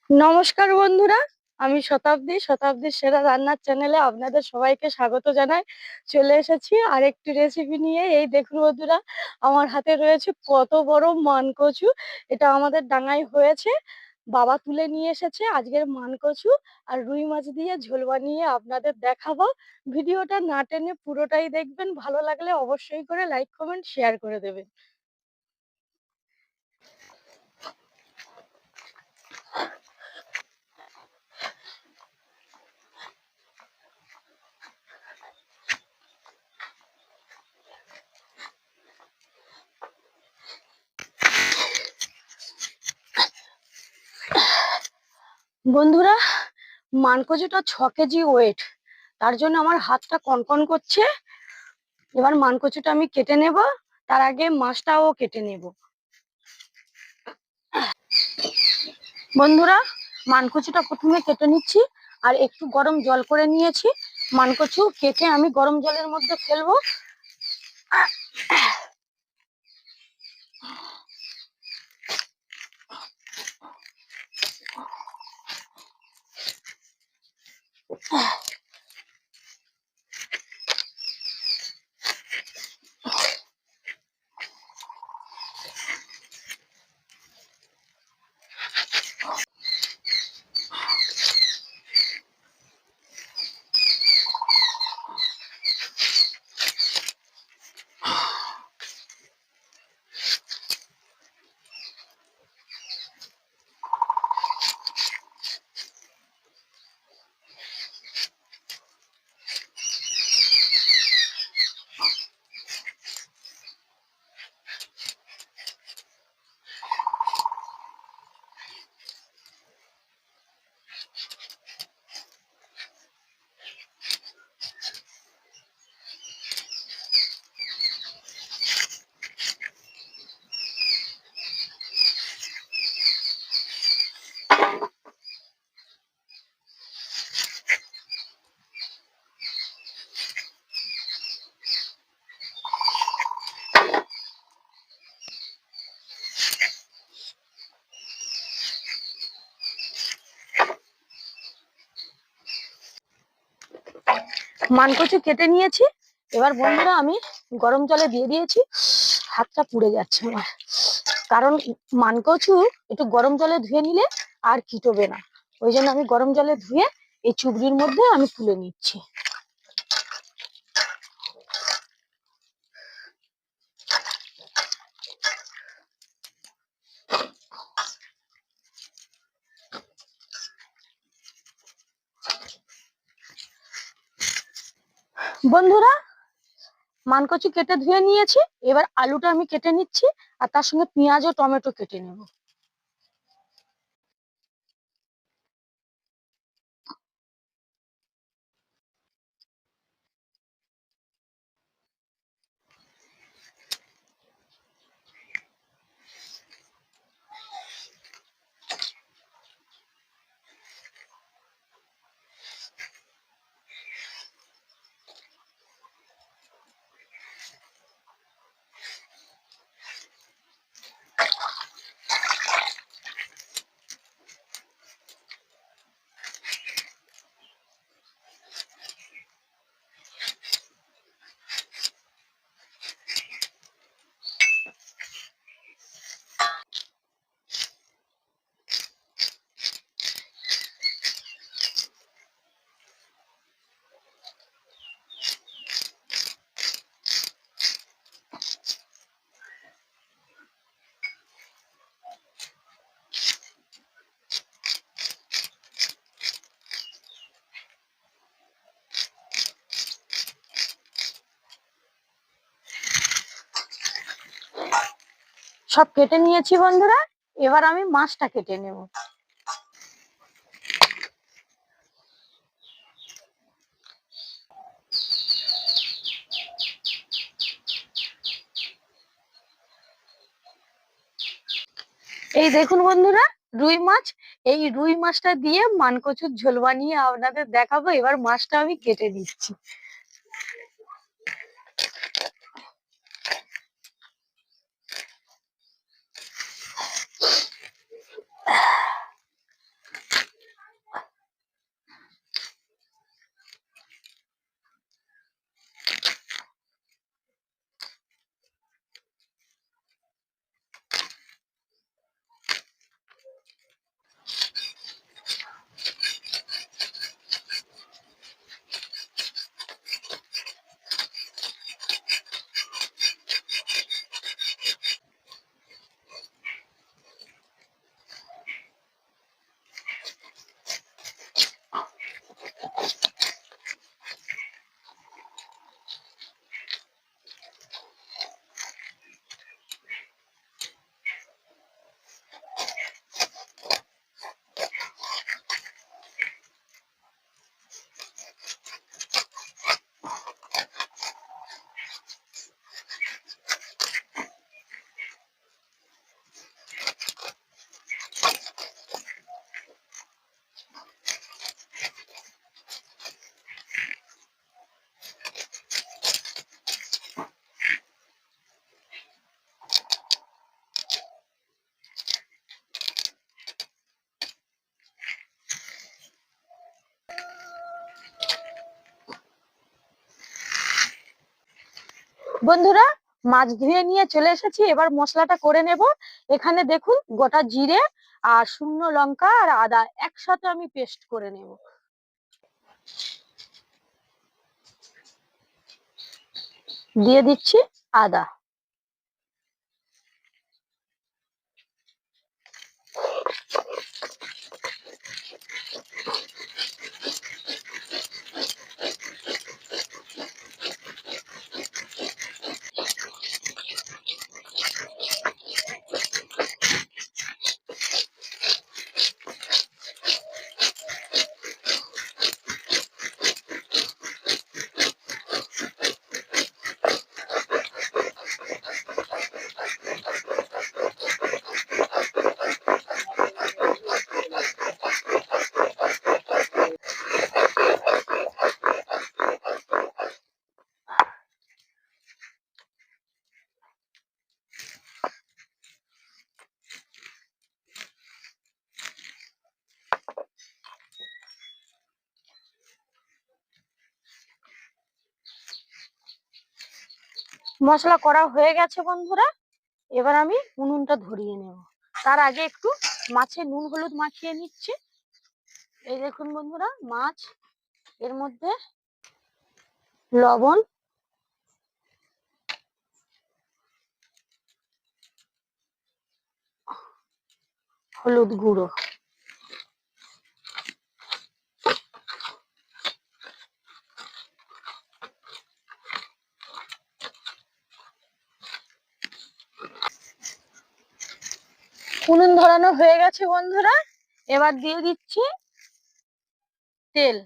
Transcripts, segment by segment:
নমস্কার বন্ধুরা, আমি শতাব্দীর সেরা রান্নার চ্যানেলে আপনাদের সবাইকে স্বাগত জানাই। চলে এসেছি আরেকটি রেসিপি নিয়ে। এই দেখুন বন্ধুরা, আমার হাতে রয়েছে কত বড় মানকচু। এটা আমাদের ডাঙায় হয়েছে, বাবা তুলে নিয়ে এসেছে। আজকের মানকচু আর রুই মাছ দিয়ে ঝোল বানিয়ে আপনাদের দেখাবো। ভিডিওটা না টেনে পুরোটাই দেখবেন, ভালো লাগলে অবশ্যই করে লাইক কমেন্ট শেয়ার করে দেবেন। বন্ধুরা, মানকচুটা 6 কেজি ওয়েট, তার জন্য আমার হাতটা কনকন করছে। এবার মানকচুটা আমি কেটে নেব, তার আগে মাছটাও কেটে নেব। বন্ধুরা, মানকচুটা প্রথমে কেটে নিচ্ছি আর একটু গরম জল করে নিয়েছি। মানকচু কেটে আমি গরম জলের মধ্যে ফেলবো। মানকচু কেটে নিয়েছি। এবার বন্ধুরা আমি গরম জলে দিয়ে দিয়েছি। হাতটা পুড়ে যাচ্ছে আমার, কারণ মানকচু একটু গরম জলে ধুয়ে নিলে আর কিটোবে না। ওই জন্য আমি গরম জলে ধুয়ে এই চুবড়ির মধ্যে আমি তুলে নিচ্ছি। বন্ধুরা, মানকচু কেটে ধুয়ে নিয়েছি। এবার আলুটা আমি কেটে নিচ্ছি আর তার সঙ্গে পেঁয়াজ ও টমেটো কেটে নেব। সব কেটে নিয়েছি বন্ধুরা, এবার আমি মাছটা কেটে নেব। এই দেখুন বন্ধুরা, রুই মাছ এই রুই মাছটা দিয়ে মানকচুর ঝোল বানিয়ে আপনাদের দেখাবো। এবার মাছটা আমি কেটে দিচ্ছি। বন্ধুরা, মাছ ধুয়ে নিয়ে চলে এসেছি, এবার মশলাটা করে নেব। এখানে দেখুন, গোটা জিরে আর শুকনো লঙ্কা আর আদা একসাথে আমি পেস্ট করে নেব। দিয়ে দিচ্ছি আদা। মশলা করা হয়ে গেছে বন্ধুরা, এবার আমি উনুনটা ধরিয়ে নেব। তার আগে একটু মাছে নুন হলুদ মাখিয়ে নিচ্ছি। এই দেখুন বন্ধুরা, মাছ, এর মধ্যে লবণ, হলুদ গুঁড়ো, উনুন ধরানো হয়ে গেছে বন্ধুরা, এবার দিয়ে দিচ্ছি তেল।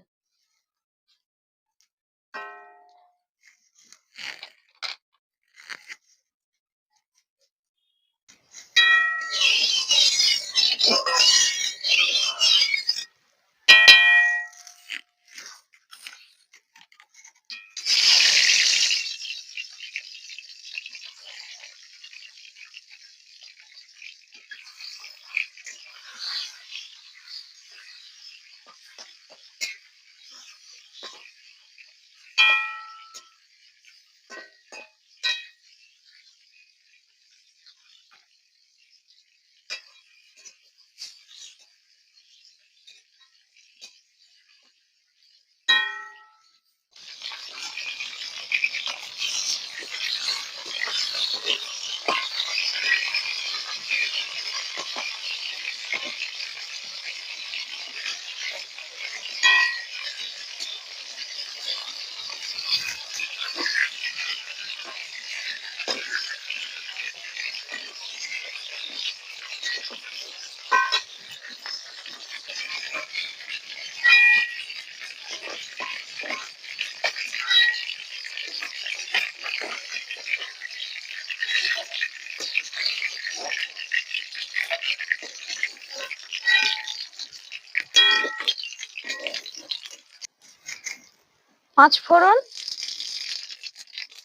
পাঁচ ফোড়ন,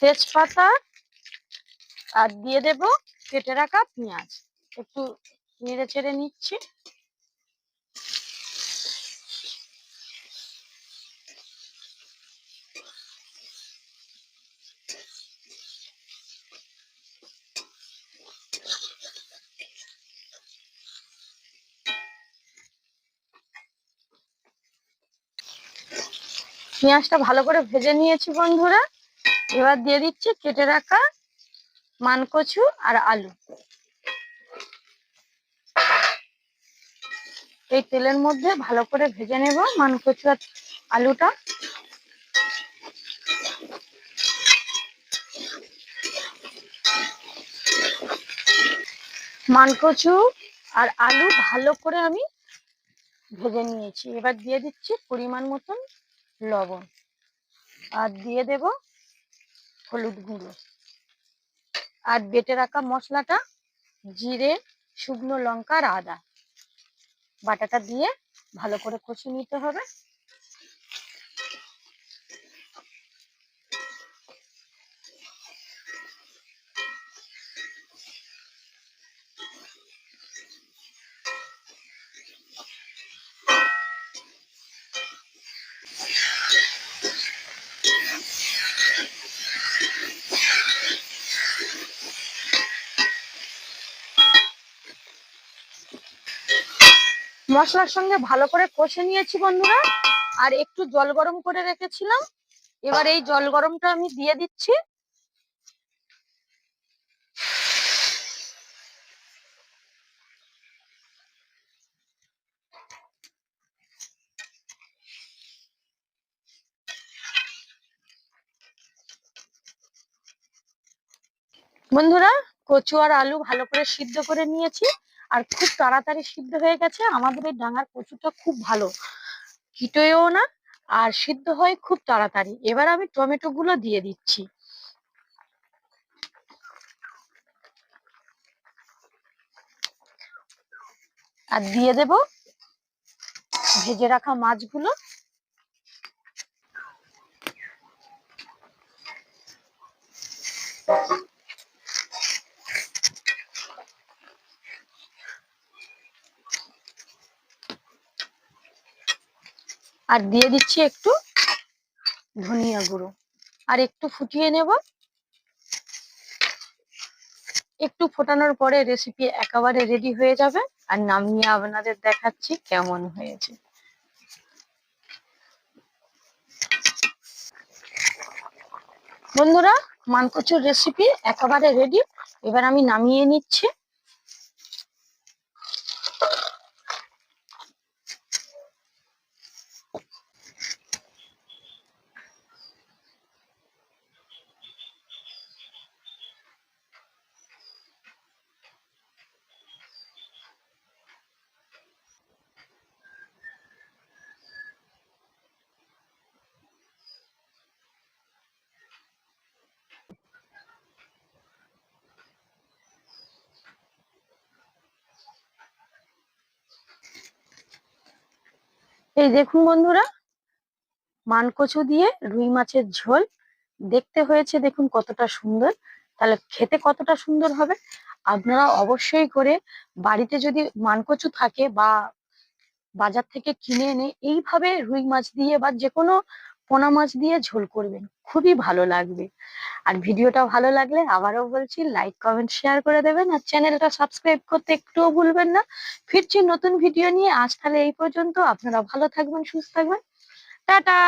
তেজপাতা, আর দিয়ে দেব কেটে রাখা পেঁয়াজ। একটু নেড়ে চেড়ে নিচ্ছি। পেঁয়াজটা ভালো করে ভেজে নিয়েছি বন্ধুরা। এবার দিয়ে দিচ্ছি কেটে রাখা মানকচু আর আলু। এই তেলের মধ্যে ভালো করে ভেজে নেব মানকচু আর আলুটা। মানকচু আর আলু ভালো করে আমি ভেজে নিয়েছি। এবার দিয়ে দিচ্ছি পরিমাণ মতন লবণ, আর দিয়ে দেব হলুদ গুঁড়ো, আর বেটে রাখা মশলাটা জিরে, শুকনো লঙ্কা আর আদা বাটাটা দিয়ে ভালো করে কষিয়ে নিতে হবে। মশলার সঙ্গে ভালো করে কষে নিয়েছি বন্ধুরা, আর একটু জল গরম করে রেখেছিলাম। এবার এই জল গরমটা আমি দিয়ে দিচ্ছি। বন্ধুরা, কচু আর আলু ভালো করে সিদ্ধ করে নিয়েছি, আর খুব তাড়াতাড়ি সিদ্ধ হয়ে গেছে। আমাদের এই ডাঙার কচুটা খুব ভালো, কিটোয়েও না, আর সিদ্ধ হয় খুব তাড়াতাড়ি। এবার আমি টমেটো গুলো দিয়ে দিচ্ছি, আর দিয়ে দেব ভেজে রাখা মাছগুলো। আর দিয়ে দিচ্ছি একটু ধনিয়া গুঁড়ো, আর একটু ফুটিয়ে নেব। একটু ফোটানোর পরে রেসিপি একেবারে রেডি হয়ে যাবে, আর নামিয়ে আপনাদের দেখাচ্ছি কেমন হয়েছে। বন্ধুরা, মানকচুর রেসিপি একেবারে রেডি। এবার আমি নামিয়ে নিচ্ছি। এই দেখুন বন্ধুরা, মানকচু দিয়ে রুই মাছের ঝোল দেখতে হয়েছে, দেখুন কতটা সুন্দর। তাহলে খেতে কতটা সুন্দর হবে। আপনারা অবশ্যই করে বাড়িতে যদি মানকচু থাকে বা বাজার থেকে কিনে এনে এইভাবে রুই মাছ দিয়ে বা যে কোনো পোনা মাছ দিয়ে ঝোল করবেন, খুবই ভালো লাগবে। আর ভিডিওটা ভালো লাগলে আবারও বলছি, লাইক কমেন্ট শেয়ার করে দেবেন, আর চ্যানেলটা সাবস্ক্রাইব করতে একটুও ভুলবেন না। ফিরছি নতুন ভিডিও নিয়ে। আজ তাহলে এই পর্যন্ত। আপনারা ভালো থাকবেন, সুস্থ থাকবেন। টাটা।